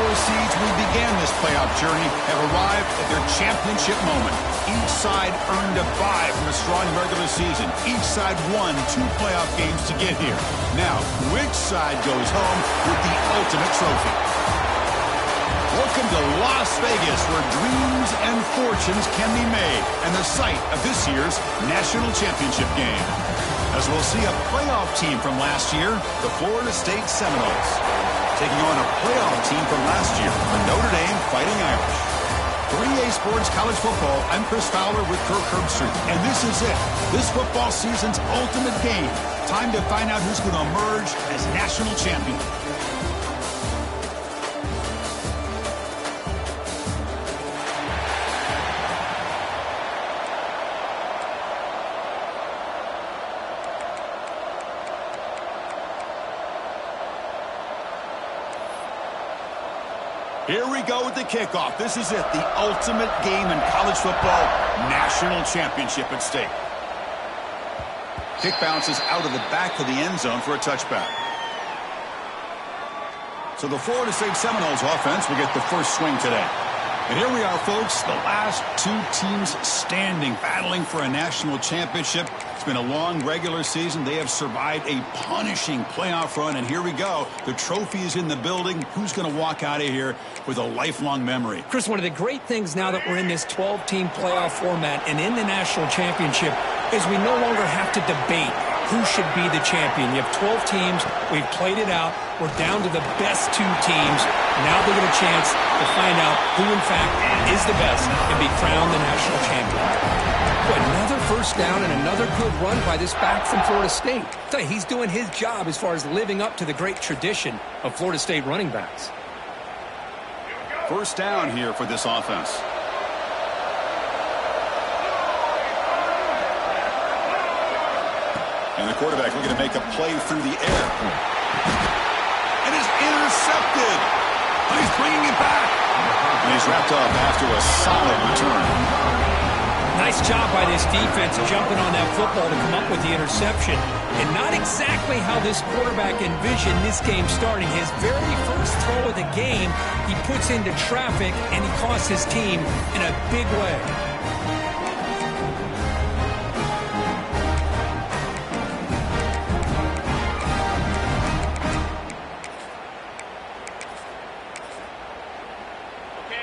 4 seeds we began this playoff journey have arrived at their championship moment. Each side earned a bye from a strong regular season. Each side won 2 playoff games to get here. Now, which side goes home with the ultimate trophy? Welcome to Las Vegas, where dreams and fortunes can be made, and the site of this year's national championship game. As we'll see a playoff team from last year, the Florida State Seminoles, taking on a playoff team from last year, the Notre Dame Fighting Irish. For EA Sports College Football, I'm Chris Fowler with Kirk Herbstreit, and this is it. This football season's ultimate game. Time to find out who's going to emerge as national champion. Here we go with the kickoff. This is it, the ultimate game in college football, national championship at stake. Kick bounces out of the back of the end zone for a touchback. So the Florida State Seminoles offense will get the first swing today. And here we are, folks, the last 2 teams standing, battling for a national championship. It's been a long regular season. They have survived a punishing playoff run, and here we go. The trophy is in the building. Who's going to walk out of here with a lifelong memory? Chris, one of the great things now that we're in this 12-team playoff format and in the national championship is we no longer have to debate who should be the champion. You have 12 teams. We've played it out. We're down to the best 2 teams. Now they get a chance to find out who, in fact, is the best and be crowned the national champion. Boy, another first down and another good run by this back from Florida State. I tell you, he's doing his job as far as living up to the great tradition of Florida State running backs. First down here for this offense. And the quarterback looking to make a play through the air. And is intercepted. He's bringing it back. And he's wrapped up after a solid return. Nice job by this defense jumping on that football to come up with the interception. And not exactly how this quarterback envisioned this game starting. His very first throw of the game, he puts into traffic, and he costs his team in a big way.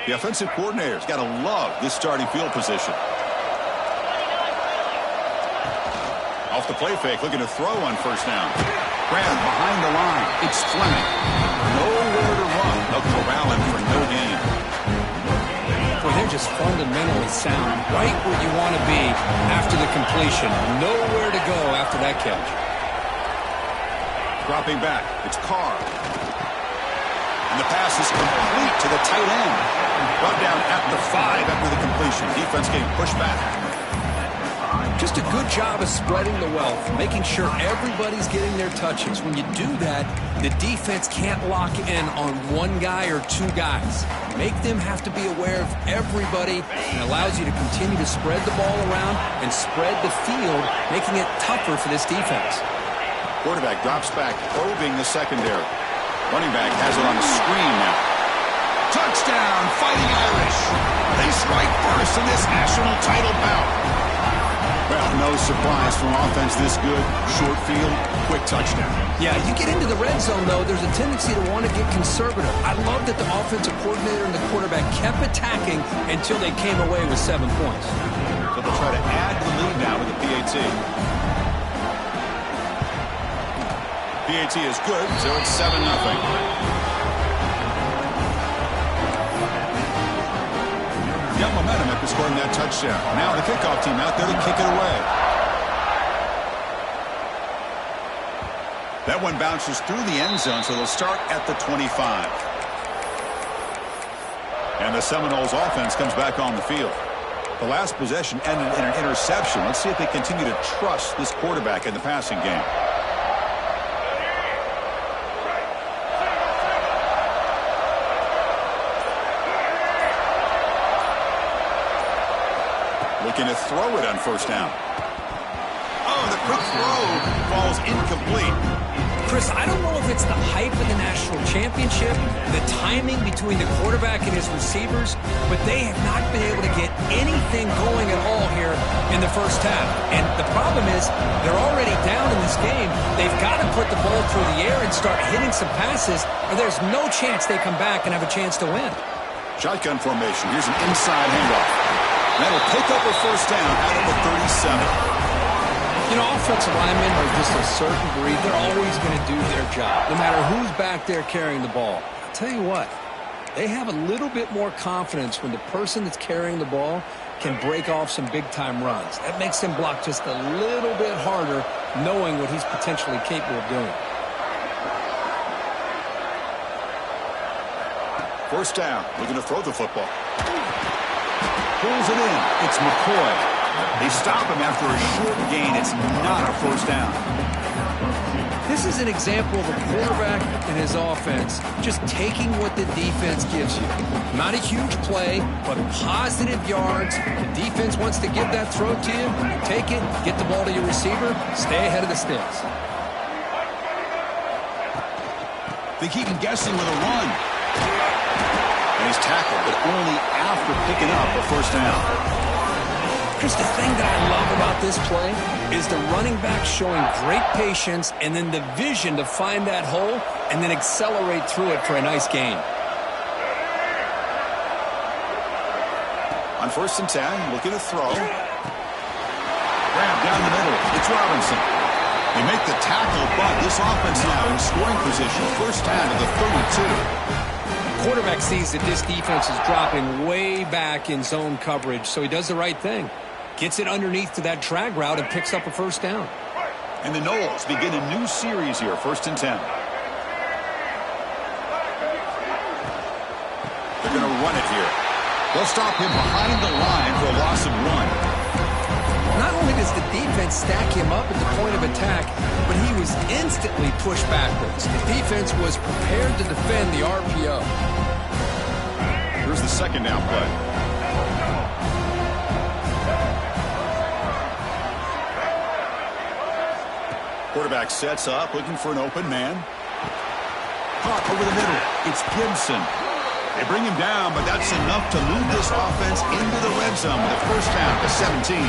The offensive coordinator's got to love this starting field position. Off the play fake, looking to throw on first down. Graham behind the line. It's Fleming. Nowhere to run. They'll corral him for no gain. Well, they're just fundamentally sound. Right where you want to be after the completion. Nowhere to go after that catch. Dropping back. It's Carr. And the pass is complete to the tight end. Brought down at the 5 after the completion. Defense getting pushed back. Just a good job of spreading the wealth, making sure everybody's getting their touches. When you do that, the defense can't lock in on 1 guy or 2 guys. Make them have to be aware of everybody, and allows you to continue to spread the ball around and spread the field, making it tougher for this defense. Quarterback drops back, probing the secondary. Running back has it on the screen now. Touchdown, Fighting Irish. They strike first in this national title bout. Well, no surprise from offense this good. Short field, quick touchdown. Yeah, you get into the red zone, though, there's a tendency to want to get conservative. I love that the offensive coordinator and the quarterback kept attacking until they came away with 7 points. So they'll try to add to the lead now with the PAT. PAT is good, so it's 7-0. Got momentum after scoring that touchdown. Now the kickoff team out there to kick it away. That one bounces through the end zone, so they'll start at the 25. And the Seminoles offense comes back on the field. The last possession ended in an interception. Let's see if they continue to trust this quarterback in the passing game. Looking to throw it on first down. Oh, the quick throw falls incomplete. Chris, I don't know if it's the hype of the national championship, the timing between the quarterback and his receivers, but they have not been able to get anything going at all here in the first half. And the problem is they're already down in this game. They've got to put the ball through the air and start hitting some passes, or there's no chance they come back and have a chance to win. Shotgun formation. Here's an inside handoff. That'll pick up a first down out of the 37. You know, offensive linemen are just a certain breed. They're always going to do their job, no matter who's back there carrying the ball. I'll tell you what, they have a little bit more confidence when the person that's carrying the ball can break off some big-time runs. That makes them block just a little bit harder, knowing what he's potentially capable of doing. First down, looking to throw the football. Pulls it in. It's McCoy. They stop him after a short gain. It's not a first down. This is an example of a quarterback and his offense just taking what the defense gives you. Not a huge play, but positive yards. The defense wants to give that throw to you. Take it, get the ball to your receiver, stay ahead of the sticks. They keep him guessing with a run. And he's tackled, but only after picking up a first down. Chris, the thing that I love about this play is the running back showing great patience and then the vision to find that hole and then accelerate through it for a nice gain. On 1st and 10, looking to throw. Grab down the middle. It's Robinson. They make the tackle, but this offense now in scoring position. First down to the 32. Quarterback sees that this defense is dropping way back in zone coverage, so he does the right thing. Gets it underneath to that drag route and picks up a first down. And the Noles begin a new series here, 1st and 10. They're going to run it here. They'll stop him behind the line for a loss of 1. Not only does the defense stack him up at the point of attack, but he was instantly pushed backwards. The defense was prepared to defend the RPO. Here's the second down play. Quarterback sets up, looking for an open man. Caught over the middle. It's Gibson. They bring him down, but that's enough to move this offense into the red zone with a first down to 17.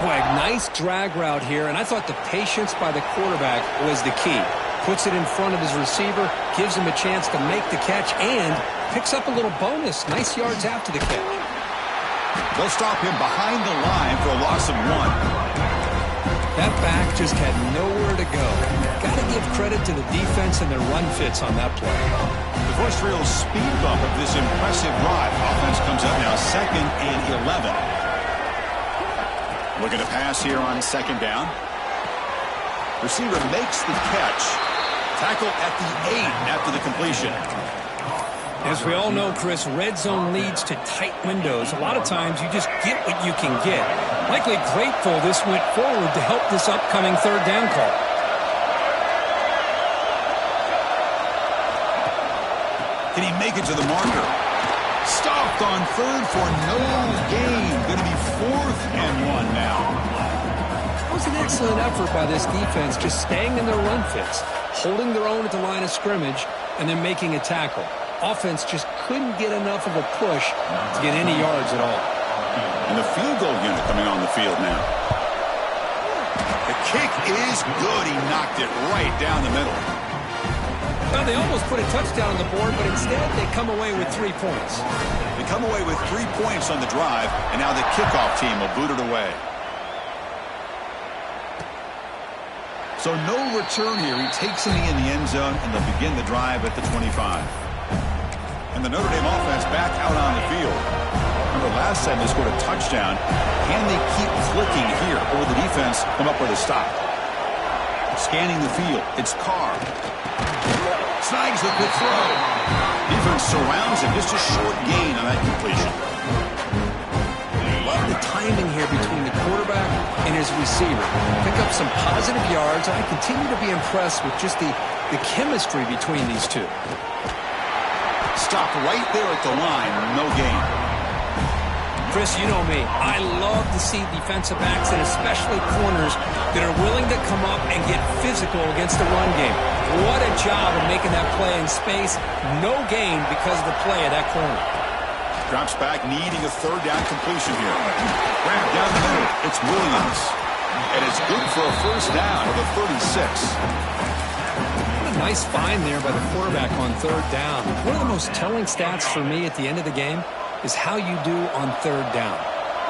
Boy, a nice drag route here, and I thought the patience by the quarterback was the key. Puts it in front of his receiver, gives him a chance to make the catch, and picks up a little bonus. Nice yards after the catch. They'll stop him behind the line for a loss of 1. That back just had nowhere to go. Got to give credit to the defense and their run fits on that play. The first real speed bump of this impressive drive. Offense comes up now 2nd and 11. Looking to pass here on 2nd down. Receiver makes the catch. Tackle at the 8 after the completion. As we all know, Chris, red zone leads to tight windows. A lot of times you just get what you can get. Likely grateful this went forward to help this upcoming 3rd down call. Can he make it to the marker? Stopped on 3rd for no gain. Going to be 4th and 1 now. That was an excellent effort by this defense, just staying in their run fits, holding their own at the line of scrimmage, and then making a tackle. Offense just couldn't get enough of a push to get any yards at all. And the field goal unit coming on the field now. The kick is good. He knocked it right down the middle. Well, they almost put a touchdown on the board, but instead they come away with 3 points. They come away with 3 points on the drive, and now the kickoff team will boot it away. So no return here. He takes it in the end zone, and they'll begin the drive at the 25. And the Notre Dame offense back out on the field. Remember, last time they scored a touchdown. Can they keep clicking here, or will the defense come up with a stop? Scanning the field, it's Carr. Snags the quick throw. Defense surrounds him. Just a short gain on that completion. Love the timing here between the quarterback and his receiver. Pick up some positive yards. I continue to be impressed with just the chemistry between these two. Stopped right there at the line. No gain. Chris, you know me. I love to see defensive backs and especially corners that are willing to come up and get physical against the run game. What a job of making that play in space. No gain because of the play of that corner. Drops back, needing a third down completion here. Grab down the middle. It's Williams. And it's good for a first down of the 36. What a nice find there by the quarterback on third down. One of the most telling stats for me at the end of the game is how you do on third down.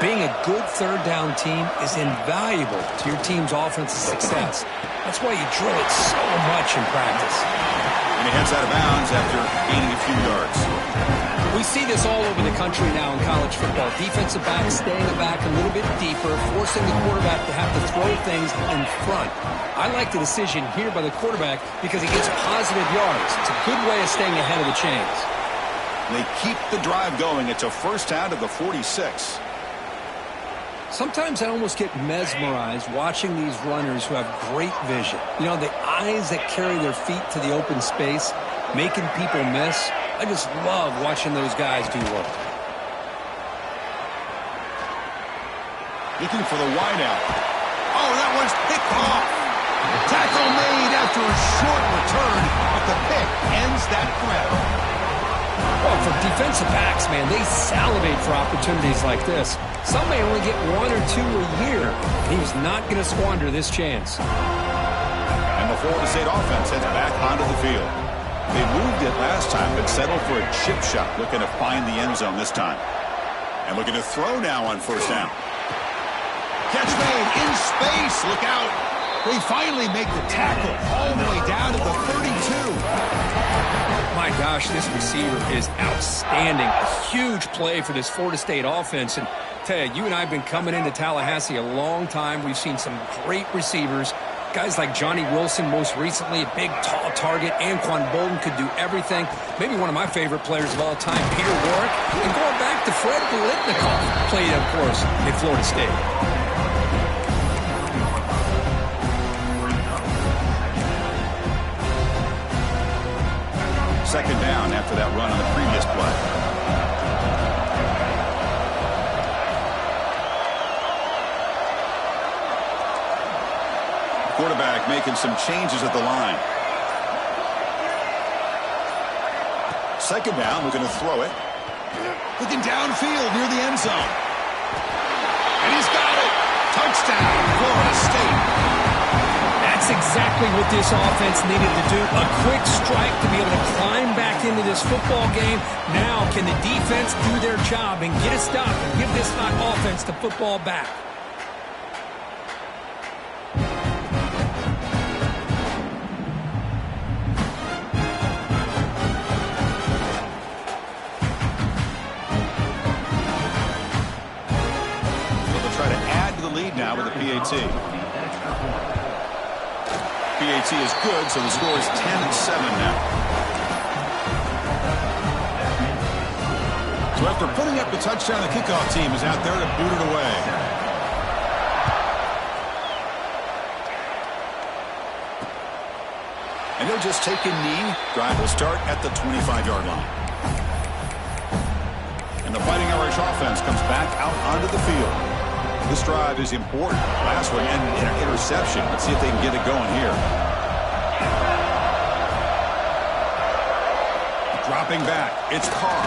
Being a good third down team is invaluable to your team's offensive success. That's why you drill it so much in practice. And he heads out of bounds after gaining a few yards. We see this all over the country now in college football. Defensive backs staying back a little bit deeper, forcing the quarterback to have to throw things in front. I like the decision here by the quarterback because he gets positive yards. It's a good way of staying ahead of the chains. They keep the drive going. It's a first down to the 46. Sometimes I almost get mesmerized watching these runners who have great vision. You know, the eyes that carry their feet to the open space, making people miss. I just love watching those guys do work. Looking for the wideout. Oh, that one's picked off. Tackle made after a short return, but the pick ends that threat. Well, for defensive backs, man, they salivate for opportunities like this. Some may only get one or two a year. He's not going to squander this chance. And the Florida State offense heads back onto the field. They moved it last time, but settled for a chip shot, looking to find the end zone this time. And looking to throw now on first down. Catch made in space. Look out. They finally make the tackle all the way down to the 32. My gosh, this receiver is outstanding. A huge play for this Florida State offense. And tell you and I have been coming into Tallahassee a long time. We've seen some great receivers. Guys like Johnny Wilson, most recently, a big, tall target. Anquan Bolden could do everything. Maybe one of my favorite players of all time, Peter Warrick. And going back to Fred Biletnikoff, played, of course, at Florida State. Second down after that run on the previous play. Quarterback making some changes at the line. Second down, we're going to throw it. Looking downfield near the end zone. And he's got it. Touchdown, Florida State. That's exactly what this offense needed to do. A quick strike to be able to climb back into this football game. Now, can the defense do their job and get a stop and give this hot offense the football back? They'll try to add to the lead now with a PAT. PAT is good, so the score is 10-7 now. So after putting up the touchdown, the kickoff team is out there to boot it away. And they'll just take a knee. Drive will start at the 25-yard line. And the Fighting Irish offense comes back out onto the field. This drive is important. Last one ended in an interception. Let's see if they can get it going here. Dropping back. It's Carr.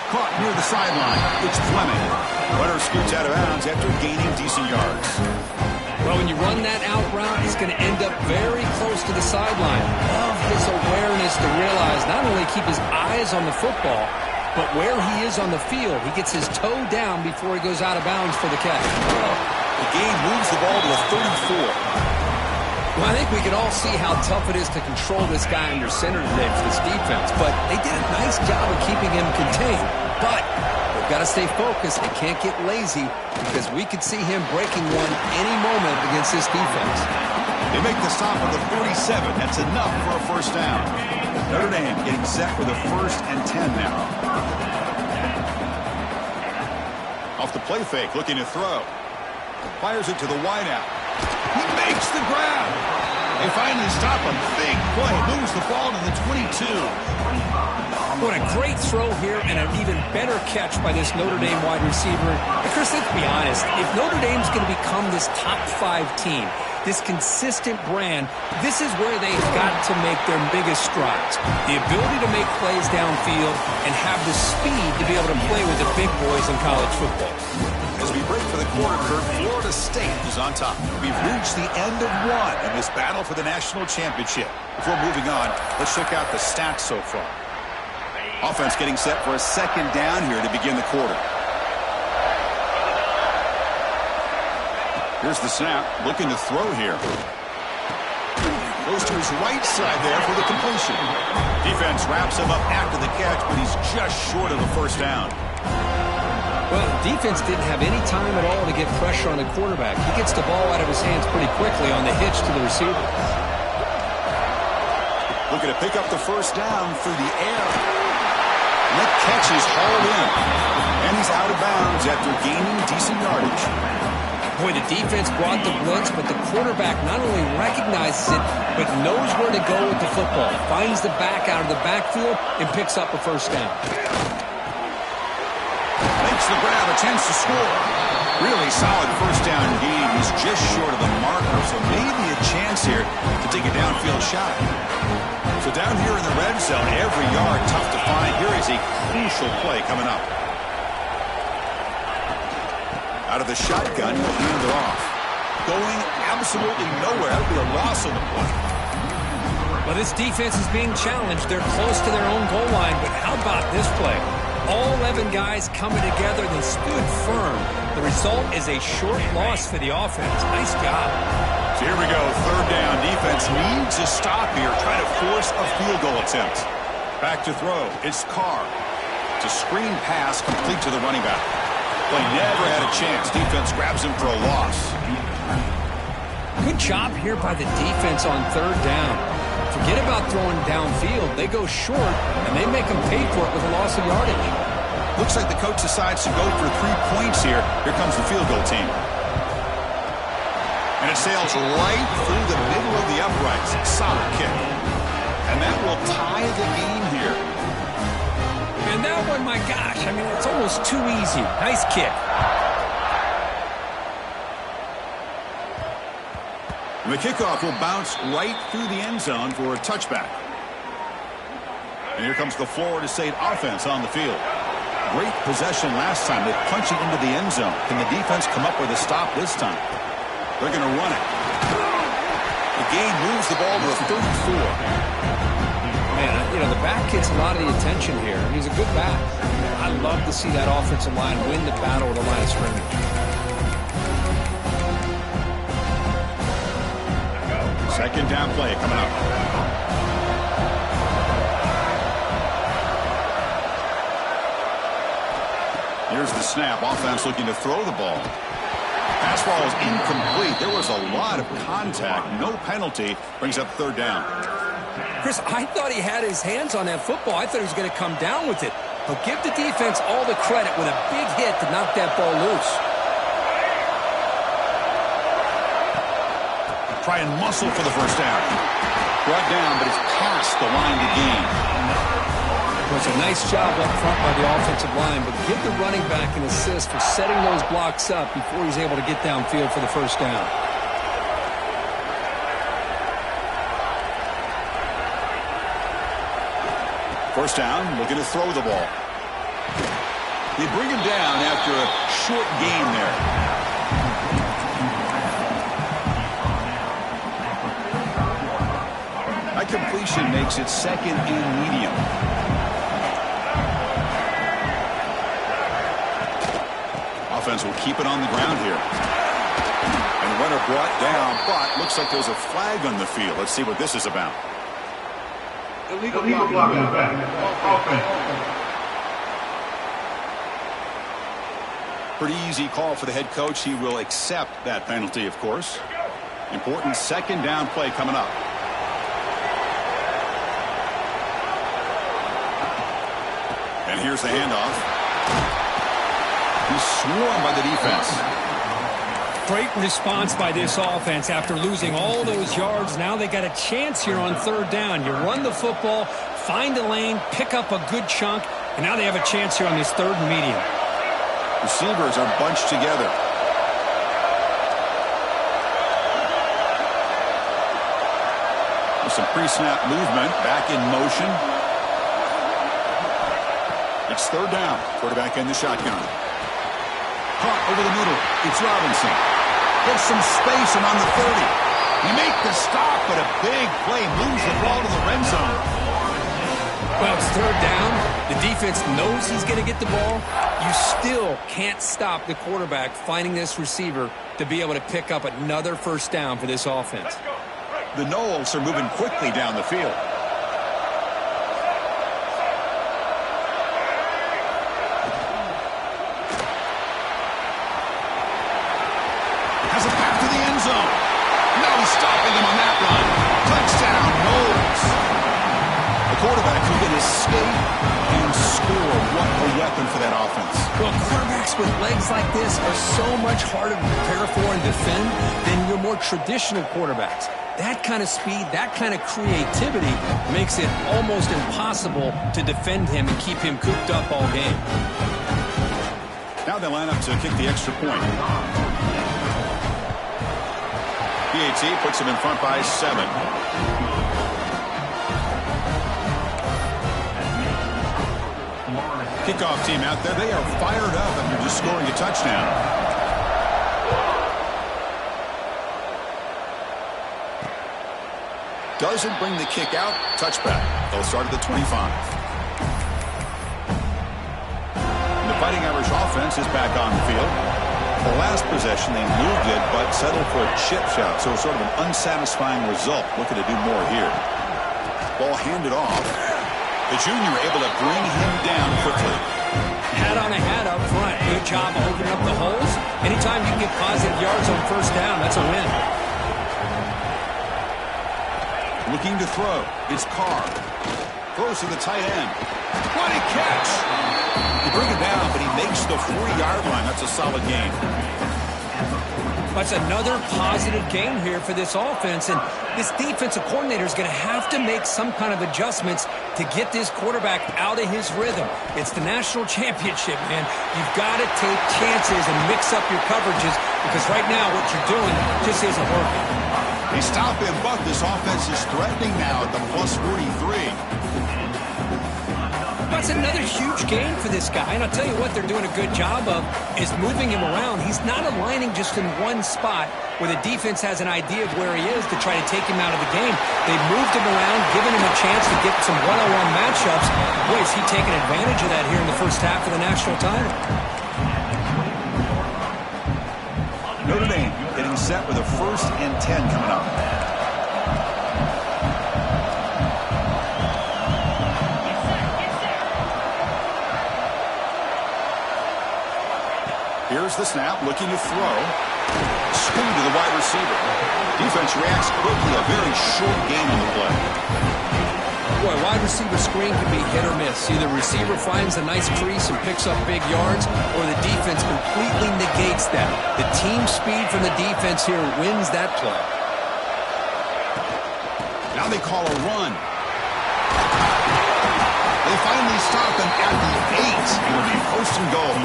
Caught near the sideline. It's Fleming. Runner scoots out of bounds after gaining decent yards. Well, when you run that out route, he's going to end up very close to the sideline. Love his awareness to realize not only keep his eyes on the football, but where he is on the field, he gets his toe down before he goes out of bounds for the catch. The game moves the ball to the 34. Well, I think we can all see how tough it is to control this guy under center today for this defense, but they did a nice job of keeping him contained. But they've got to stay focused. They can't get lazy because we could see him breaking one any moment against this defense. They make the stop at the 37. That's enough for a first down. Notre Dame getting set for the 1st and 10 now. Off the play fake, looking to throw. Fires it to the wideout. He makes the grab. They finally stop a big play. Moves the ball to the 22. What a great throw here and an even better catch by this Notre Dame wide receiver. And Chris, let's be honest. If Notre Dame's going to become this top 5 team, this consistent brand, this is where they've got to make their biggest strides. The ability to make plays downfield and have the speed to be able to play with the big boys in college football. As we break for the quarter, Florida State is on top. We've reached the end of one in this battle for the national championship. Before moving on, let's check out the stats so far. Offense getting set for a second down here to begin the quarter. Here's the snap, looking to throw here. Goes to his right side there for the completion. Defense wraps him up after the catch, but he's just short of a first down. Well, defense didn't have any time at all to get pressure on the quarterback. He gets the ball out of his hands pretty quickly on the hitch to the receiver. Looking to pick up the first down through the air. And that catch is hauled in. And he's out of bounds after gaining decent yardage. Boy, the defense brought the blitz, but the quarterback not only recognizes it, but knows where to go with the football. Finds the back out of the backfield and picks up a first down. Makes the grab, a chance to score. Really solid first down gain. He's just short of the marker, so maybe a chance here to take a downfield shot. So down here in the red zone, every yard tough to find. Here is a crucial play coming up. Out of the shotgun, he'll hand it off. Going absolutely nowhere. That would be a loss on the play. Well, this defense is being challenged. They're close to their own goal line, but how about this play? All 11 guys coming together. They stood firm. The result is a short loss for the offense. Nice job. So here we go. Third down. Defense needs a stop here. Trying to force a field goal attempt. Back to throw. It's Carr. It's a screen pass complete to the running back. Play never had a chance. Defense grabs him for a loss. Good job here by the defense on third down. Forget about throwing downfield. They go short, and they make them pay for it with a loss of yardage. Looks like the coach decides to go for 3 points here. Here comes the field goal team. And it sails right through the middle of the uprights. Solid kick. And that will tie the game here. And that one, my gosh, I mean, it's almost too easy. Nice kick. And the kickoff will bounce right through the end zone for a touchback. And here comes the Florida State offense on the field. Great possession last time. They punch it into the end zone. Can the defense come up with a stop this time? They're going to run it. The gain moves the ball to the 34. Man, you know, the back gets a lot of the attention here. He's a good back. I love to see that offensive line win the battle at the line of scrimmage. Second down play coming up. Here's the snap. Offense looking to throw the ball. Pass ball is incomplete. There was a lot of contact. No penalty. Brings up third down. Chris, I thought he had his hands on that football. I thought he was going to come down with it. But give the defense all the credit with a big hit to knock that ball loose. Try and muscle for the first down. Brought down, but it's past the line to gain. It was a nice job up front by the offensive line, but give the running back an assist for setting those blocks up before he's able to get downfield for the first down. First down, looking to throw the ball. They bring him down after a short gain there. That completion makes it second and medium. Offense will keep it on the ground here. And the runner brought down, but looks like there's a flag on the field. Let's see what this is about. Illegal blocking back. Offense. Pretty easy call for the head coach. He will accept that penalty, of course. Important second down play coming up. And here's the handoff. He's swarmed by the defense. Great response by this offense after losing all those yards. Now they got a chance here on third down. You run the football, find a lane, pick up a good chunk, and now they have a chance here on this third and medium. Receivers are bunched together. With some pre-snap movement, back in motion. It's third down. Quarterback in the shotgun. Caught over the middle. It's Robinson. Gets some space and on the 30. They make the stop, but a big play moves the ball to the red zone. Well, it's third down. The defense knows he's going to get the ball. You still can't stop the quarterback finding this receiver to be able to pick up another first down for this offense. The Knowles are moving quickly down the field. Has a path to the end zone. No stopping him on that run. Touchdown, Knowles. The quarterback who can escape and score. What a weapon for that offense. Well, quarterbacks with legs like this are so much harder to prepare for and defend than your more traditional quarterbacks. That kind of speed, that kind of creativity makes it almost impossible to defend him and keep him cooped up all game. Now they line up to kick the extra point. PAT puts him in front by 7. Kickoff team out there. They are fired up after just scoring a touchdown. Doesn't bring the kick out. Touchback. They'll start at the 25. And the Fighting Irish offense is back on the field. The last possession, they moved it, but settled for a chip shot, so sort of an unsatisfying result. Looking to do more here. Ball handed off. The junior able to bring him down quickly. Hat on a hat up front. Good job of opening up the holes. Anytime you can get positive yards on first down, that's a win. Looking to throw. It's Carr. Throws to the tight end. What a catch! You bring it down, but he makes the 40-yard line. That's a solid gain. That's another positive gain here for this offense, and this defensive coordinator is going to have to make some kind of adjustments to get this quarterback out of his rhythm. It's the national championship, man. You've got to take chances and mix up your coverages because right now what you're doing just isn't working. They stop him, but this offense is threatening now at the plus 43. That's another huge gain for this guy, and I'll tell you what they're doing a good job of is moving him around. He's not aligning just in one spot where the defense has an idea of where he is to try to take him out of the game. They've moved him around, given him a chance to get some one-on-one matchups. Boy, is he taking advantage of that here in the first half of the national title. Notre Dame getting set with a 1st and 10 coming up. Here's the snap, looking to throw. Screen to the wide receiver. Defense reacts quickly, a very short gain on the play. Boy, wide receiver screen can be hit or miss. Either receiver finds a nice crease and picks up big yards, or the defense completely negates that. The team speed from the defense here wins that play. Now they call a run. They finally stop him at the 8. It will be 1st and goal.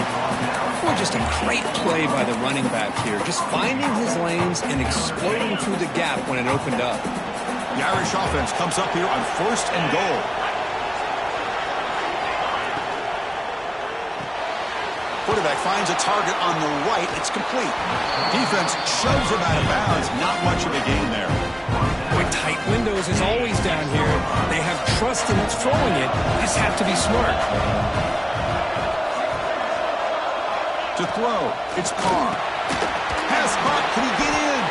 Boy, just a great play by the running back here. Just finding his lanes and exploding through the gap when it opened up. The Irish offense comes up here on 1st and goal. Quarterback finds a target on the right. It's complete. Defense shoves him out of bounds. Not much of a gain there. Boy, tight windows is always down here. They have trust in throwing it. Just have to be smart. To throw, it's Carr. Pass caught. Can he get in?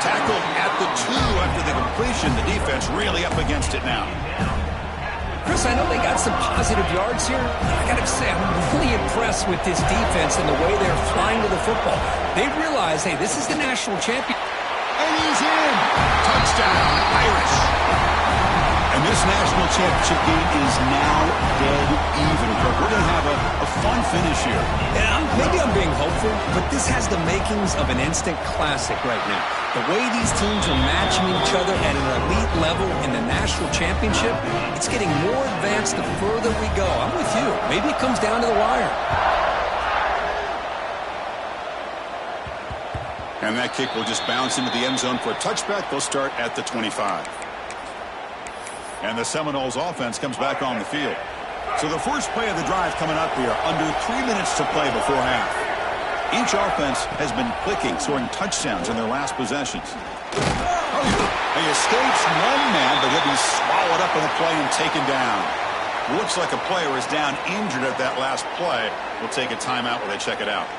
Tackled at the 2 after the completion. The defense really up against it now. Chris, I know they got some positive yards here. I got to say, I'm really impressed with this defense and the way they're flying to the football. They realize, hey, this is the national champion. And he's in. Touchdown, Irish. And And this national championship game is now dead even, Kirk. We're going to have a fun finish here. Yeah, maybe I'm being hopeful, but this has the makings of an instant classic right now. The way these teams are matching each other at an elite level in the national championship, it's getting more advanced the further we go. I'm with you. Maybe it comes down to the wire. And that kick will just bounce into the end zone for a touchback. They'll start at the 25. And the Seminoles offense comes back on the field. So the first play of the drive coming up here, under 3 minutes to play before half. Each offense has been clicking, scoring touchdowns in their last possessions. He escapes one man, but he'll be swallowed up in the play and taken down. Looks like a player is down injured at that last play. We'll take a timeout while they check it out.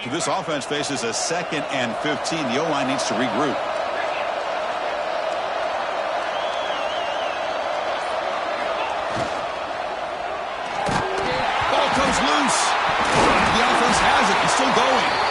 So this offense faces a 2nd and 15. The O-line needs to regroup. Ball comes loose. The offense has it. It's still going.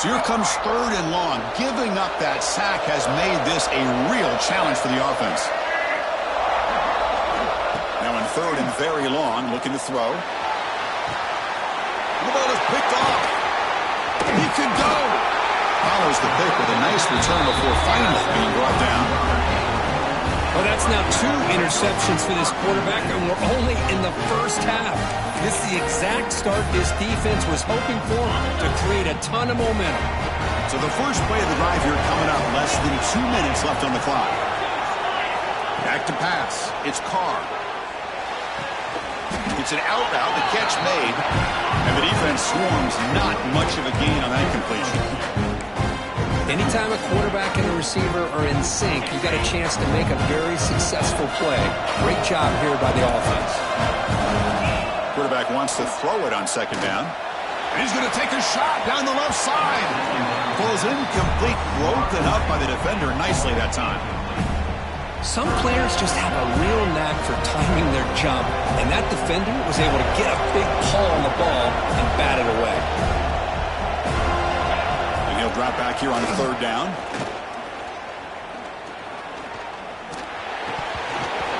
So here comes 3rd and long. Giving up that sack has made this a real challenge for the offense. Now in 3rd and very long, looking to throw. The ball is picked off. He could go. Follows the pick with a nice return before finally being brought down. Well, that's now 2 interceptions for this quarterback, and we're only in the first half. This is the exact start this defense was hoping for to create a ton of momentum. So the first play of the drive here coming up, less than 2 minutes left on the clock. Back to pass. It's Carr. It's an out route, the catch made, and the defense swarms. Not much of a gain on that completion. Anytime a quarterback and a receiver are in sync, you got a chance to make a very successful play. Great job here by the offense. Quarterback wants to throw it on 2nd down. And he's going to take a shot down the left side. Falls incomplete, broken up by the defender nicely that time. Some players just have a real knack for timing their jump, and that defender was able to get a big pull on the ball and bat it away. And he'll drop back here on 3rd down.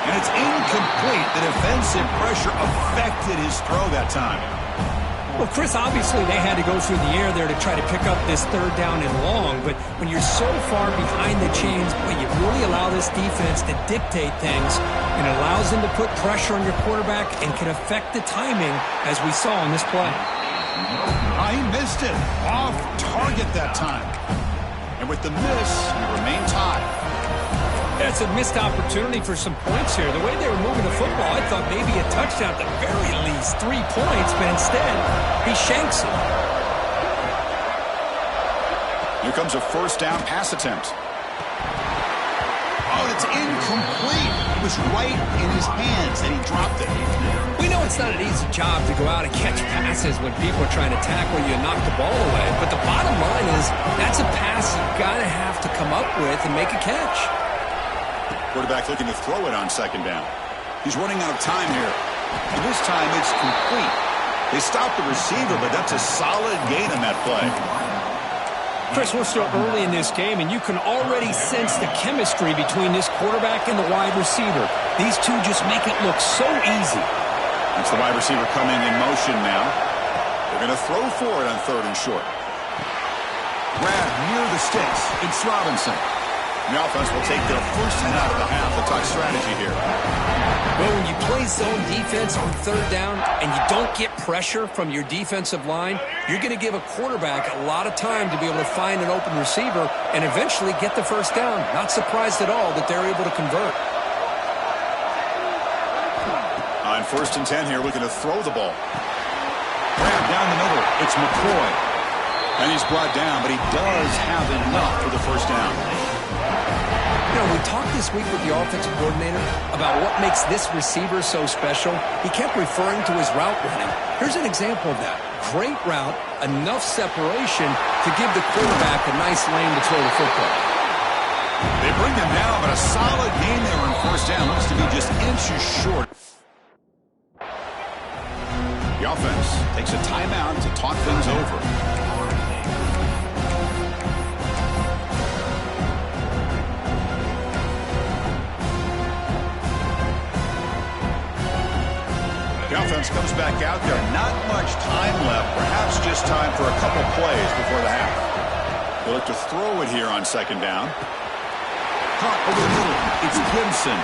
And it's incomplete. The defensive pressure affected his throw that time. Well, Chris, obviously they had to go through the air there to try to pick up this 3rd down and long, but when you're so far behind the chains, well, you really allow this defense to dictate things, and it allows them to put pressure on your quarterback and can affect the timing, as we saw on this play. He missed it. Off target that time. And with the miss, we remain tied. That's a missed opportunity for some points here. The way they were moving the football, I thought maybe a touchdown at the very least, 3 points, but instead, he shanks it. Here comes a 1st down pass attempt. Oh, it's incomplete. It was right in his hands, and he dropped it. We know it's not an easy job to go out and catch passes when people are trying to tackle you and knock the ball away, but the bottom line is that's a pass you've got to have to come up with and make a catch. Quarterback looking to throw it on 2nd down. He's running out of time here. And this time it's complete. They stopped the receiver, but that's a solid gain on that play. Chris, we're still early in this game, and you can already sense the chemistry between this quarterback and the wide receiver. These two just make it look so easy. That's the wide receiver coming in motion now. They're going to throw for it on 3rd and short. Grab near the sticks. It's Robinson. The offense will take their first hit out of the half. The talk strategy here. Well, when you play zone defense on 3rd down and you don't get pressure from your defensive line, you're going to give a quarterback a lot of time to be able to find an open receiver and eventually get the 1st down. Not surprised at all that they're able to convert. On 1st and 10 here, looking to throw the ball. Grab down the middle. It's McCoy. And he's brought down, but he does have enough for the first down. You know, we talked this week with the offensive coordinator about what makes this receiver so special. He kept referring to his route running. Here's an example of that. Great route, enough separation to give the quarterback a nice lane to throw the football. They bring him down, but a solid gain there on first down. Looks to be just inches short. The offense takes a timeout to talk things over. The offense comes back out there. Not much time left. Perhaps just time for a couple plays before the half. They'll look to throw it here on second down. Caught over the middle. It's Gibson.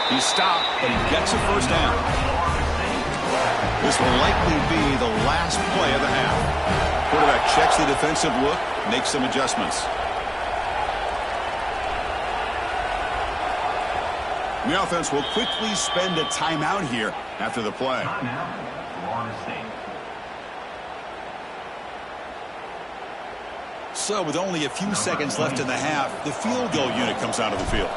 He's stopped, but he gets a first down. This will likely be the last play of the half. Quarterback checks the defensive look, makes some adjustments. The offense will quickly spend a timeout here after the play. So with only a few seconds left in the half, the field goal unit comes out of the field.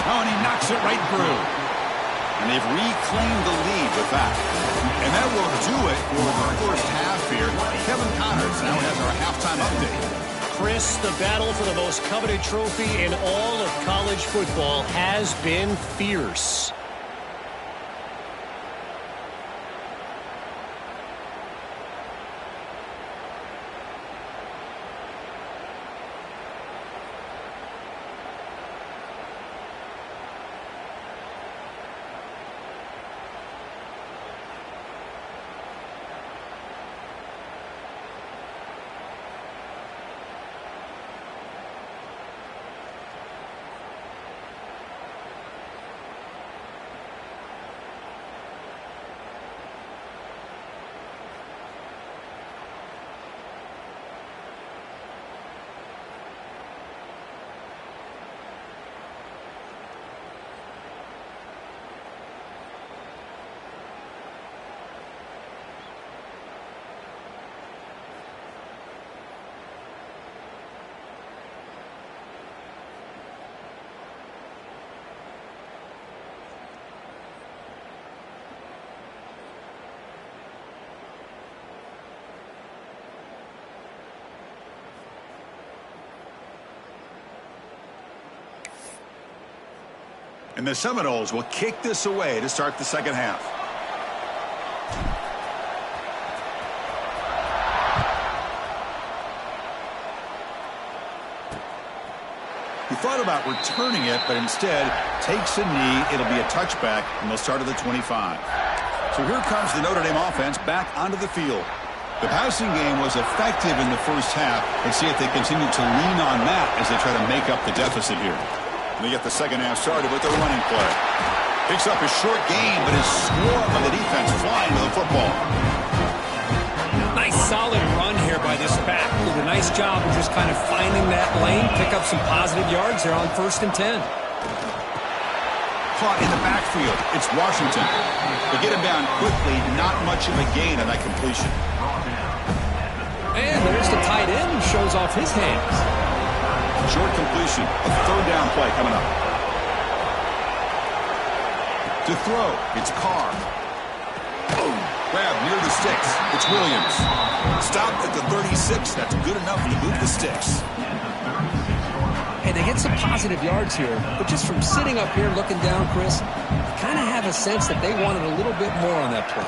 Oh, and he knocks it right through. And they've reclaimed the lead with that. And that will do it for the first half here. Kevin Connors now has our halftime update. Chris, the battle for the most coveted trophy in all of college football has been fierce. And the Seminoles will kick this away to start the second half. He thought about returning it, but instead takes a knee. It'll be a touchback, and they'll start at the 25. So here comes the Notre Dame offense back onto the field. The passing game was effective in the first half. Let's see if they continue to lean on that as they try to make up the deficit here. And they get the second half started with a running play. Picks up a short gain, but is swarmed by the defense flying with the football. Nice solid run here by this back. Did a nice job of just kind of finding that lane, pick up some positive yards there on 1st and 10. Caught in the backfield. It's Washington. They get him down quickly. Not much of a gain on that completion. And there's the tight end who shows off his hands. Short completion. A third down play coming up. To throw, it's Carr. Boom. Grab near the sticks. It's Williams. Stopped at the 36. That's good enough to move the sticks. Hey, they get some positive yards here, but just from sitting up here looking down, Chris, you kind of have a sense that they wanted a little bit more on that play.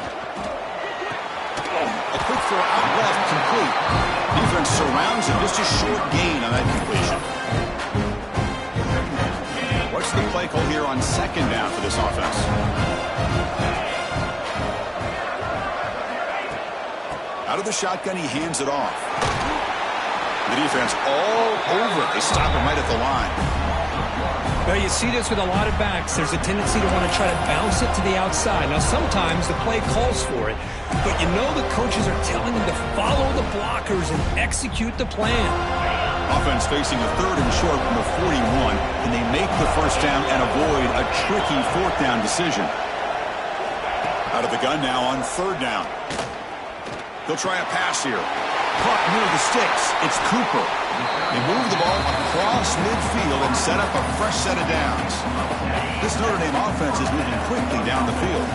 A quick throw out left, complete. Defense surrounds him. Just a short gain on that completion. What's the play call here on second down for this offense? Out of the shotgun, he hands it off. The defense all over it. They stop him right at the line. Well, you see this with a lot of backs. There's a tendency to want to try to bounce it to the outside. Now, sometimes the play calls for it, but you know the coaches are telling them to follow the blockers and execute the plan. Offense facing a third and short from the 41, and they make the first down and avoid a tricky fourth down decision. Out of the gun now on 3rd down. He'll try a pass here. Caught near the sticks. It's Cooper. They move the ball across midfield and set up a fresh set of downs. This Notre Dame offense is moving quickly down the field.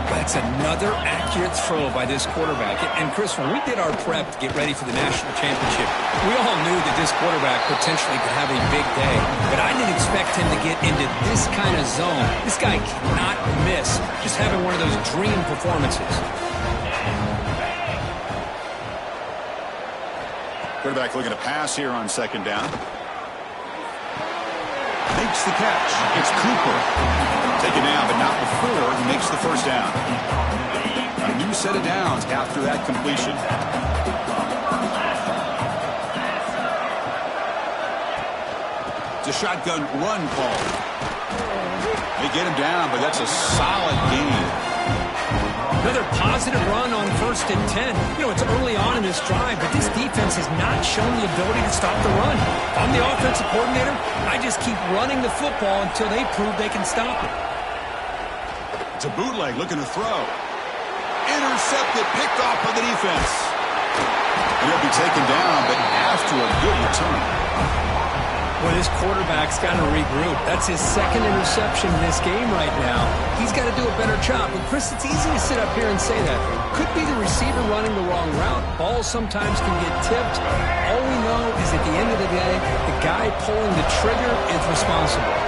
That's another accurate throw by this quarterback. And Chris, when we did our prep to get ready for the national championship, we all knew that this quarterback potentially could have a big day. But I didn't expect him to get into this kind of zone. This guy cannot miss. Just having one of those dream performances. Quarterback looking to pass here on 2nd down. Makes the catch. It's Cooper. Taken down, but not before he makes the 1st down. A new set of downs after that completion. It's a shotgun run call. They get him down, but that's a solid gain. Another positive run on 1st and 10. You know, it's early on in this drive, but this defense has not shown the ability to stop the run. If I'm the offensive coordinator, I just keep running the football until they prove they can stop it. It's a bootleg looking to throw. Intercepted, picked off by the defense. And he'll be taken down, but after a good return. Well, this quarterback's got to regroup. That's his 2nd interception in this game right now. He's got to do a better job. But, Chris, it's easy to sit up here and say that. Could be the receiver running the wrong route. Balls sometimes can get tipped. All we know is at the end of the day, the guy pulling the trigger is responsible.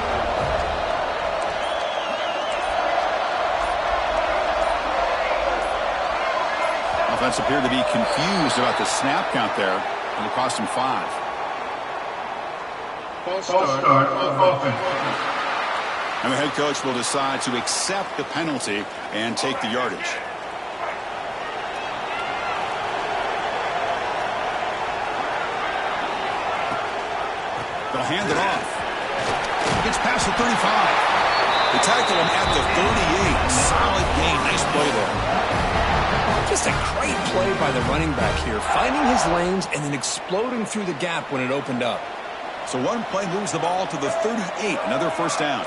Offense appeared to be confused about the snap count there, and it cost him 5. False start offense. And the head coach will decide to accept the penalty and take the yardage. They'll hand it off. He gets past the 35. They tackle him at the 38. Solid gain. Nice play there. Just a great play by the running back here, finding his lanes and then exploding through the gap when it opened up. So one play moves the ball to the 38. Another 1st down.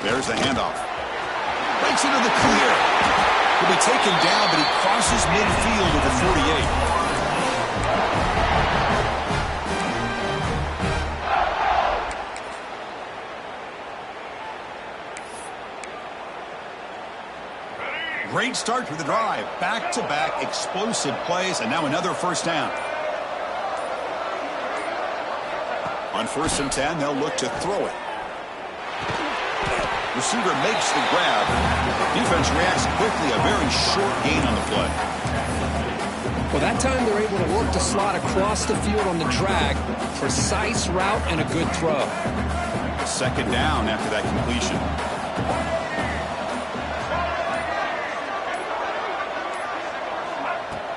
There's the handoff. Breaks into the clear. He'll be taken down, but he crosses midfield at the 48. Great start to the drive. Back-to-back explosive plays, and now another 1st down. On 1st and 10, they'll look to throw it. Receiver makes the grab. Defense reacts quickly. A very short gain on the play. Well, that time they're able to work the slot across the field on the drag. Precise route and a good throw. 2nd down after that completion.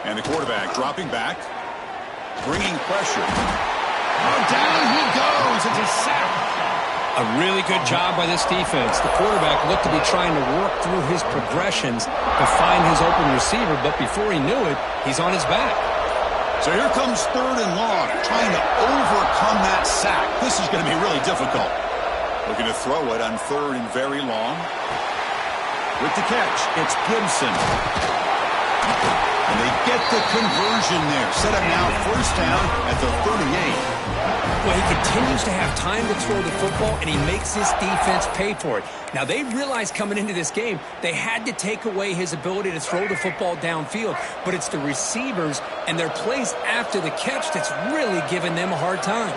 And the quarterback dropping back, bringing pressure. Oh, down he goes. It's a sack. A really good job by this defense. The quarterback looked to be trying to work through his progressions to find his open receiver, but before he knew it, he's on his back. So here comes 3rd and long, trying to overcome that sack. This is going to be really difficult. Looking to throw it on 3rd and very long. With the catch, it's Gibson. And they get the conversion there. Set up now 1st down at the 38. Well, he continues to have time to throw the football, and he makes this defense pay for it. Now, they realized coming into this game, they had to take away his ability to throw the football downfield, but it's the receivers and their plays after the catch that's really giving them a hard time.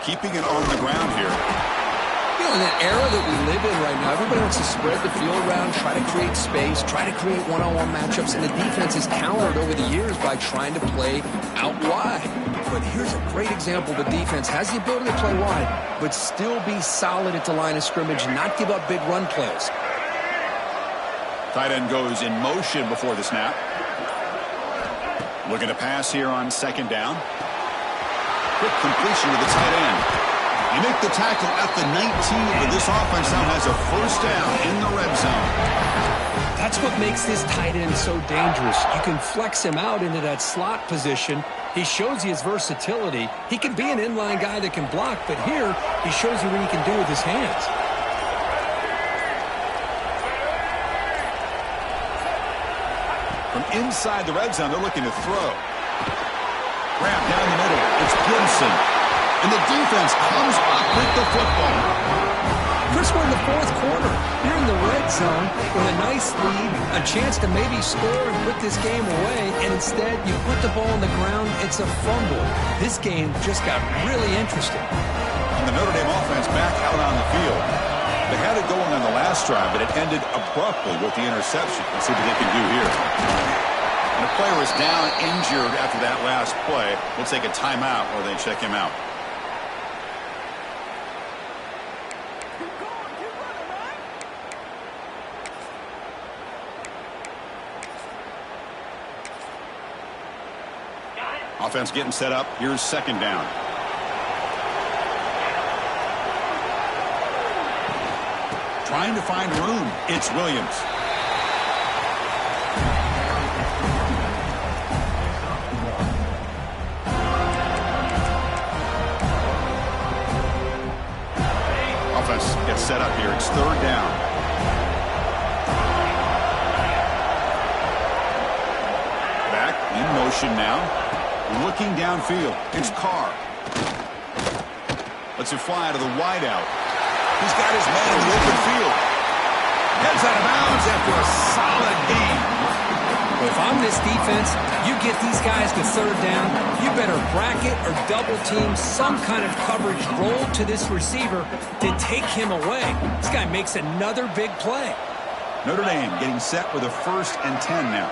Keeping it on the ground here. You know, in that era that we live in right now, everybody wants to spread the field around, try to create space, try to create one-on-one matchups, and the defense has countered over the years by trying to play out wide. But here's a great example. The defense has the ability to play wide, but still be solid at the line of scrimmage, not give up big run plays. Tight end goes in motion before the snap. Looking to pass here on 2nd down. Quick completion to the tight end. They make the tackle at the 19, but this offense now has a 1st down in the red zone. That's what makes this tight end so dangerous. You can flex him out into that slot position, He shows you his versatility. He can be an inline guy that can block, but here he shows you what he can do with his hands. From inside the red zone, they're looking to throw. Wrap down the middle. It's Gibson. And the defense comes up with the football. Chris, we're in the fourth quarter. You're in the red zone with a nice lead, a chance to maybe score and put this game away, and instead you put the ball on the ground. It's a fumble. This game just got really interesting. And the Notre Dame offense back out on the field. They had it going on the last drive, but it ended abruptly with the interception. Let's see what they can do here. And the player is down injured after that last play. We'll take a timeout while they check him out. Offense getting set up. Here's second down. Trying to find room. It's Williams. Offense gets set up here. It's third down. Back in motion now. Looking downfield. It's Carr. Lets it fly to the wideout. He's got his man in the open field. Heads out of bounds after a solid game. Well, if I'm this defense, you get these guys to third down, you better bracket or double team some kind of coverage roll to this receiver to take him away. This guy makes another big play. Notre Dame getting set with a 1st and 10 now.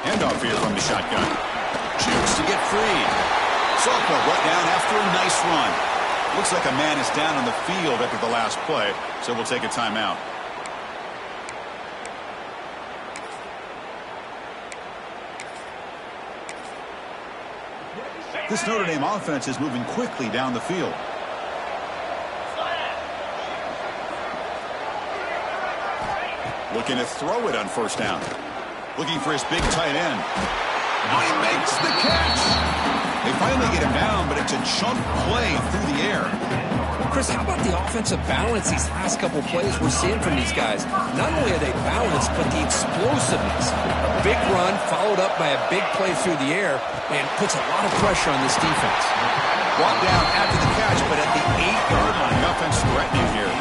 Handoff here from the shotgun. Shoots to get free. Sophomore brought down after a nice run. Looks like a man is down on the field after the last play, so we'll take a timeout. This Notre Dame offense is moving quickly down the field. Looking to throw it on first down. Looking for his big tight end. Oh, he makes the catch. They finally get him down, but it's a chunk play through the air. Chris, how about the offensive balance these last couple plays we're seeing from these guys? Not only are they balanced, but the explosiveness. A big run followed up by a big play through the air and puts a lot of pressure on this defense. Brought down after the catch, but at the 8-yard line, the offense threatening here.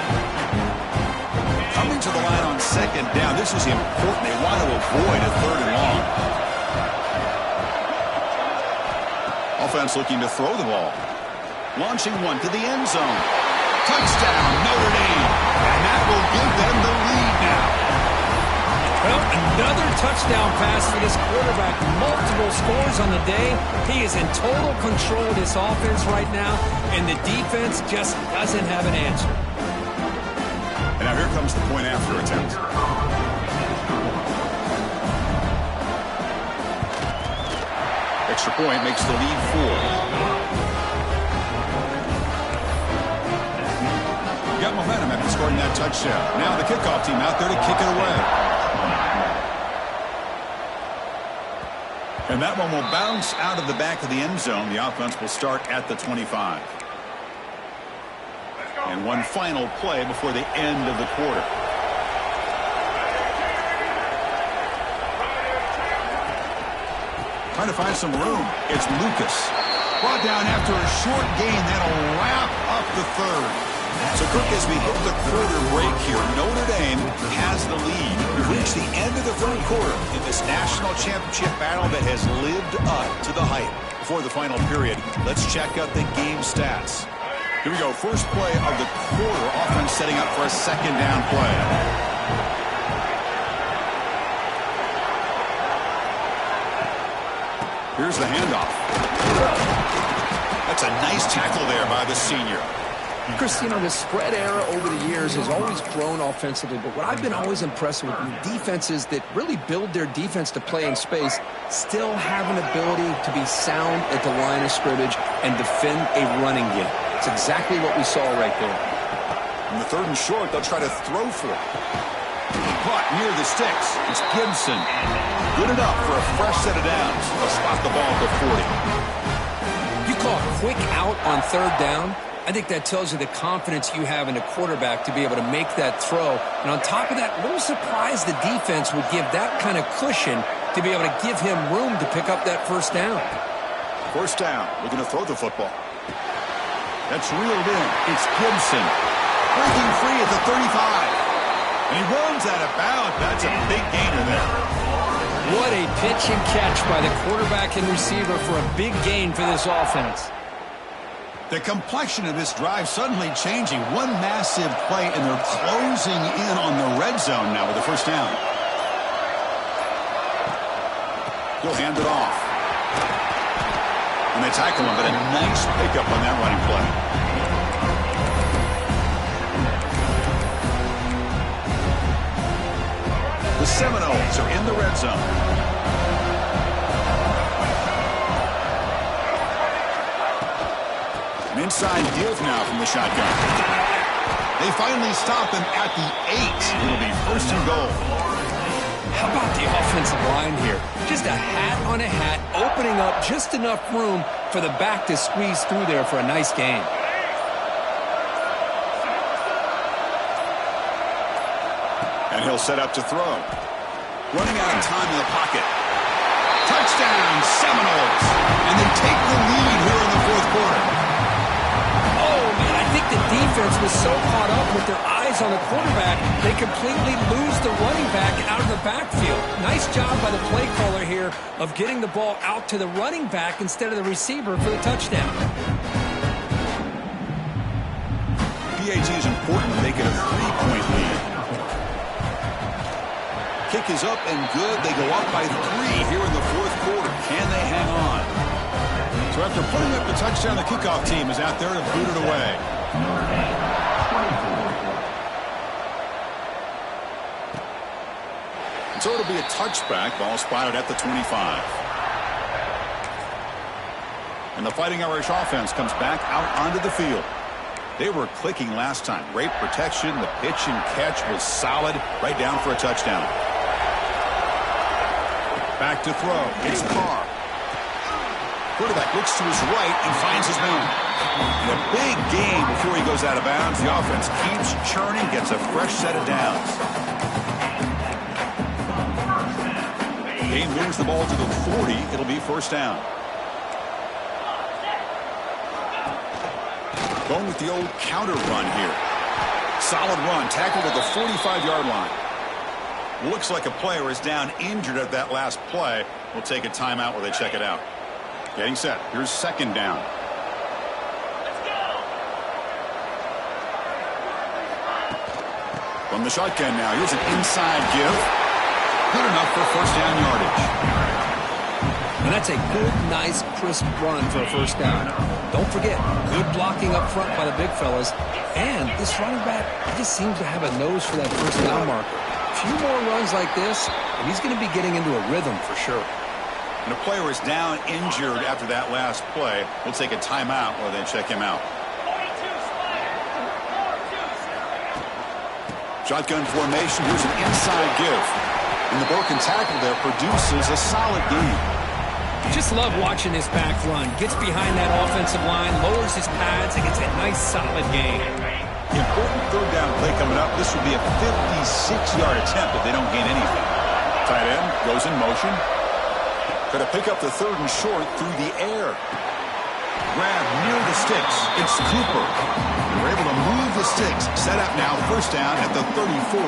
Coming to the line on second down. This is important. They want to avoid a 3rd and long. Offense looking to throw the ball. Launching one to the end zone. Touchdown, Notre Dame. And that will give them the lead now. Well, another touchdown pass for this quarterback. Multiple scores on the day. He is in total control of this offense right now, and the defense just doesn't have an answer. And now here comes the point after attempt. Extra point makes the lead 4. Got momentum after scoring that touchdown. Now the kickoff team out there to kick it away. And that one will bounce out of the back of the end zone. The offense will start at the 25. And one final play before the end of the quarter. Trying to find some room. It's Lucas. Brought down after a short gain. That'll wrap up the 3rd. So, Kirk, as we hit the quarter break here, Notre Dame has the lead. We've reached the end of the 3rd quarter in this national championship battle that has lived up to the hype. Before the final period, let's check out the game stats. Here we go. First play of the quarter. Offense setting up for a 2nd down play. Here's the handoff. That's a nice tackle there by the senior. Chris, you know, the spread era over the years has always grown offensively, but what I've been always impressed with defenses that really build their defense to play in space still have an ability to be sound at the line of scrimmage and defend a running game. It's exactly what we saw right there. In the 3rd and short, they'll try to throw for it. Caught near the sticks. It's Gibson. Good enough for a fresh set of downs. They'll spot the ball at the 40. You call a quick out on third down. I think that tells you the confidence you have in a quarterback to be able to make that throw. And on top of that, a little surprised the defense would give that kind of cushion to be able to give him room to pick up that first down. First down. We're going to throw the football. That's reeled in. It's Gibson. Breaking free at the 35. And he runs out of bounds. That's a big gainer there. What a pitch and catch by the quarterback and receiver for a big gain for this offense. The complexion of this drive suddenly changing. One massive play, and they're closing in on the red zone now with the first down. He'll hand it off. And they tackle him, but a nice pickup on that running play. The Seminoles are in the red zone. An inside give now from the shotgun. They finally stop him at the 8. It'll be first and goal. How about the offensive line here? Just a hat on a hat, opening up just enough room for the back to squeeze through there for a nice gain. And he'll set up to throw. Running out of time in the pocket. Touchdown, Seminoles. And they take the lead here in the fourth quarter. Oh, man, I think the defense was so caught up with their eyes on the quarterback, they completely lose the running back out of the backfield. Nice job by the play caller here of getting the ball out to the running back instead of the receiver for the touchdown. PAT is important to make it a 3-point lead. Kick is up and good. They go up by 3 here in the fourth quarter. Can they hang on? So after putting up the touchdown, the kickoff team is out there to boot it away. So it'll be a touchback. Ball spotted at the 25. And the Fighting Irish offense comes back out onto the field. They were clicking last time. Great protection. The pitch and catch was solid. Right down for a touchdown. Back to throw. It's Carr. Quarterback looks to his right and finds his man. And a big gain before he goes out of bounds. The offense keeps churning, gets a fresh set of downs. Game moves the ball to the 40. It'll be first down. Going with the old counter run here. Solid run, tackled at the 45-yard line. Looks like a player is down injured at that last play. We'll take a timeout while they check it out. Getting set. Here's second down. From the shotgun now. Here's an inside give. Good enough for first down yardage. And that's a good, nice, crisp run for a first down. Don't forget, good blocking up front by the big fellas. And this running back, he just seems to have a nose for that first down marker. A few more runs like this, and he's going to be getting into a rhythm for sure. And a player is down injured after that last play. We'll take a timeout while they check him out. Shotgun formation. Here's an inside give. And the broken tackle there produces a solid gain. Just love watching this back run. Gets behind that offensive line, lowers his pads, and gets a nice solid gain. Important third down play coming up. This would be a 56-yard attempt if they don't gain anything. Tight end goes in motion. Got to pick up the third and short through the air. Grab near the sticks. It's Cooper. They're able to move the sticks. Set up now, first down at the 34.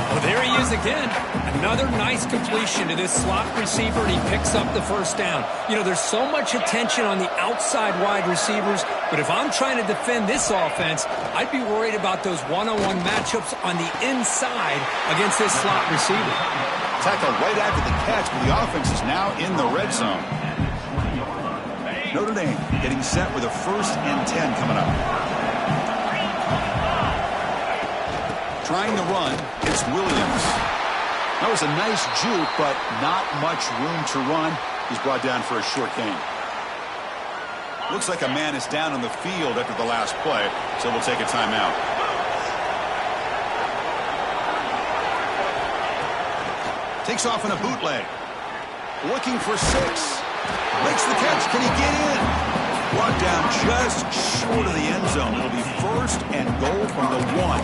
Well, there he is again. Another nice completion to this slot receiver, and he picks up the first down. You know, there's so much attention on the outside wide receivers, but if I'm trying to defend this offense, I'd be worried about those one-on-one matchups on the inside against this slot receiver. Tackle right after the catch, but the offense is now in the red zone. Notre Dame getting set with a 1st and 10 coming up. Trying to run, it's Williams. That was a nice juke, but not much room to run. He's brought down for a short gain. Looks like a man is down on the field after the last play, so we'll take a timeout. Takes off in a bootleg. Looking for 6. Makes the catch. Can he get in? Brought down just short of the end zone. It'll be 1st and goal from the 1.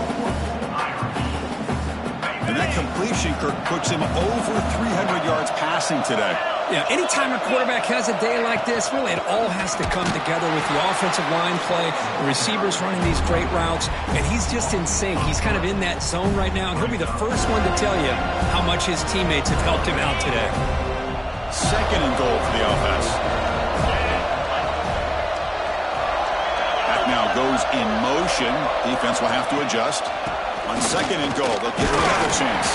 And that completion, Kirk, puts him over 300 yards passing today. Yeah, anytime a quarterback has a day like this, really it all has to come together with the offensive line play, the receivers running these great routes, and he's just in sync. He's kind of in that zone right now, and he'll be the first one to tell you how much his teammates have helped him out today. 2nd and goal for the offense. That now goes in motion. Defense will have to adjust. On 2nd and goal, they'll give him another chance.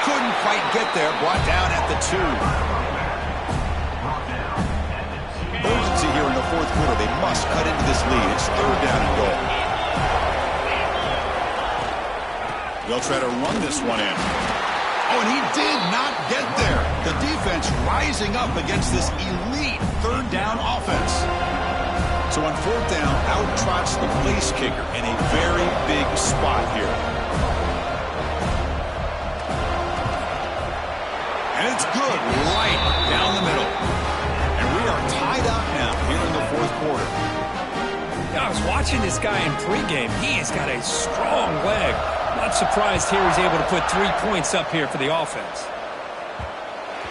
Couldn't quite get there. Brought down at the 2. Urgency here in the 4th quarter. They must cut into this lead. It's 3rd down and goal. They'll try to run this one in. Oh, and he did not get there. The defense rising up against this elite 3rd down offense. So on 4th down, out trots the place kicker in a very big spot here. And it's good, right down the middle. And we are tied up now here in the 4th quarter. I was watching this guy in pregame. He has got a strong leg. Not surprised here he's able to put 3 points up here for the offense.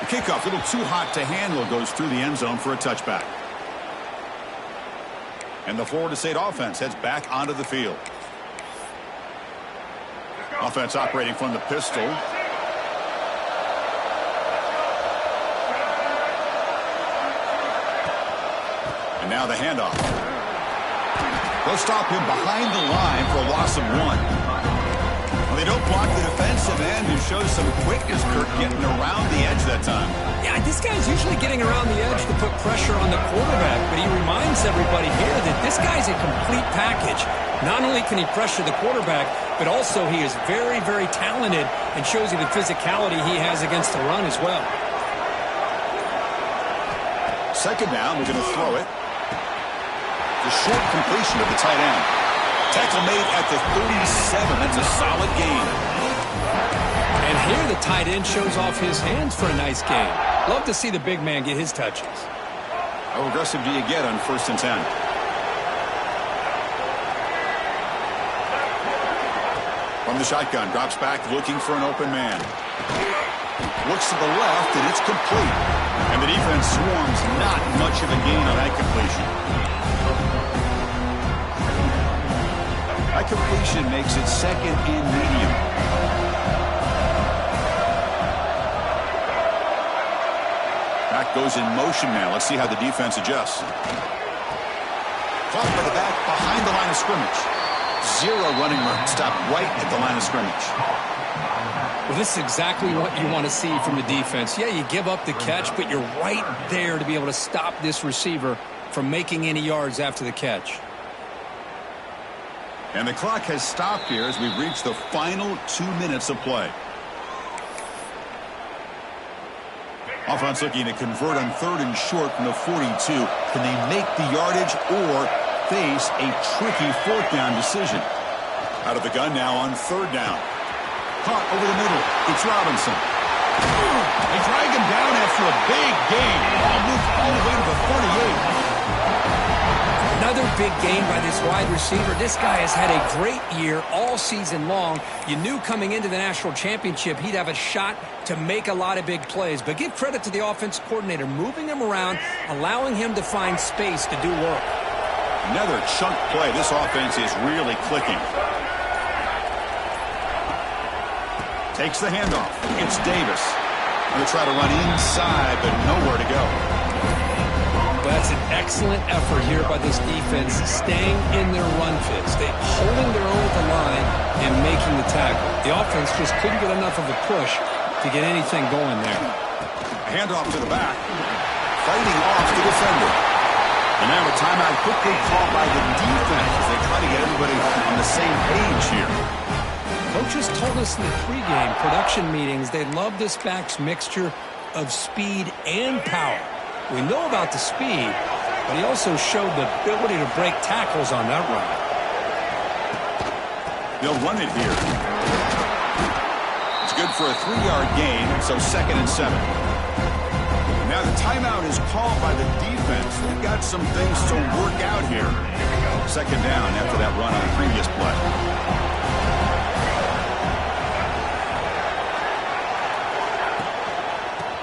The kickoff, a little too hot to handle, goes through the end zone for a touchback. And the Florida State offense heads back onto the field. Offense operating from the pistol. And now the handoff. They'll stop him behind the line for a loss of 1. Well, they don't block the defensive end, who shows some quickness, Kirk, getting around the edge that time. Yeah, this guy's usually getting around the edge to put pressure on the quarterback, but he reminds everybody here that this guy's a complete package. Not only can he pressure the quarterback, but also he is very, very talented and shows you the physicality he has against the run as well. 2nd down, we're going to throw it. The short completion of the tight end. Tackle made at the 37. That's a solid gain. And here the tight end shows off his hands for a nice gain. Love to see the big man get his touches. How aggressive do you get on 1st and 10? From the shotgun, drops back, looking for an open man. Looks to the left, and it's complete. And the defense swarms. Not much of a gain on that completion. That completion makes it 2nd and medium. Back goes in motion now. Let's see how the defense adjusts. Caught by the back behind the line of scrimmage. 0 running room. Stopped right at the line of scrimmage. Well, this is exactly what you want to see from the defense. Yeah, you give up the catch, but you're right there to be able to stop this receiver from making any yards after the catch. And the clock has stopped here as we've reached the final 2 minutes of play. Offense looking to convert on 3rd and short from the 42. Can they make the yardage or face a tricky 4th down decision? Out of the gun now on 3rd down. Caught over the middle. It's Robinson. They drag him down after a big gain. Ball moved all the way to the 48. Another big gain by this wide receiver. This guy has had a great year all season long. You knew coming into the national championship he'd have a shot to make a lot of big plays. But give credit to the offense coordinator, moving him around, allowing him to find space to do work. Another chunk play. This offense is really clicking. Takes the handoff. It's Davis. Going to try to run inside, but nowhere to go. That's an excellent effort here by this defense, staying in their run fits. They're holding their own at the line and making the tackle. The offense just couldn't get enough of a push to get anything going there. Handoff to the back. Fighting off the defender. And now a timeout quickly called by the defense as they try to get everybody on the same page here. Coaches told us in the pregame production meetings they love this back's mixture of speed and power. We know about the speed, but he also showed the ability to break tackles on that run. They'll run it here. It's a good for a 3-yard gain, so 2nd and 7. Now the timeout is called by the defense. They've got some things to work out here. 2nd down after that run on the previous play.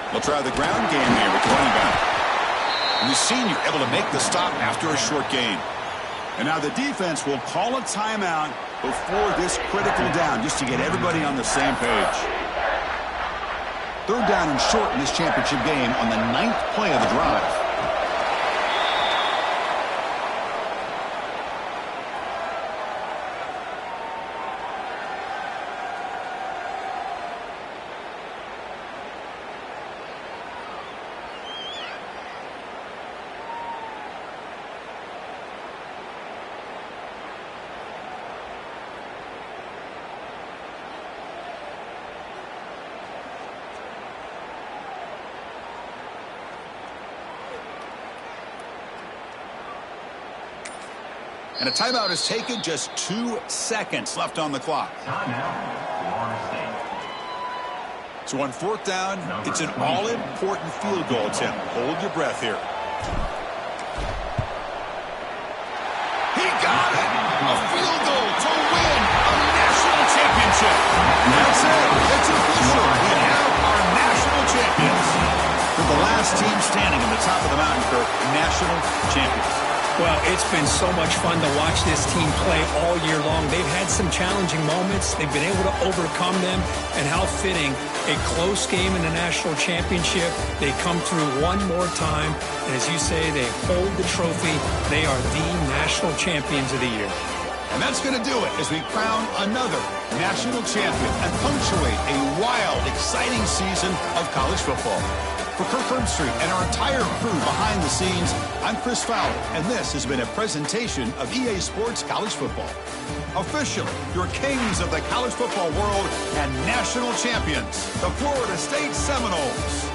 They'll try the ground game here with the running back. And the senior able to make the stop after a short gain. And now the defense will call a timeout before this critical down, just to get everybody on the same page. 3rd down and short in this championship game on the 9th play of the drive. And a timeout is taken, just 2 seconds left on the clock. So on 4th down, it's an all-important field goal attempt. Hold your breath here. He got it! A field goal to win a national championship. That's it. It's official. We have our national champions. For the last team standing on the top of the mountain, Kirk, national champions. Well, it's been so much fun to watch this team play all year long. They've had some challenging moments. They've been able to overcome them. And how fitting, a close game in the national championship. They come through one more time. And as you say, they hold the trophy. They are the national champions of the year. And that's going to do it as we crown another national champion and punctuate a wild, exciting season of college football. For Kirk Herbstreit and our entire crew behind the scenes, I'm Chris Fowler, and this has been a presentation of EA Sports College Football. Officially, your kings of the college football world and national champions, the Florida State Seminoles.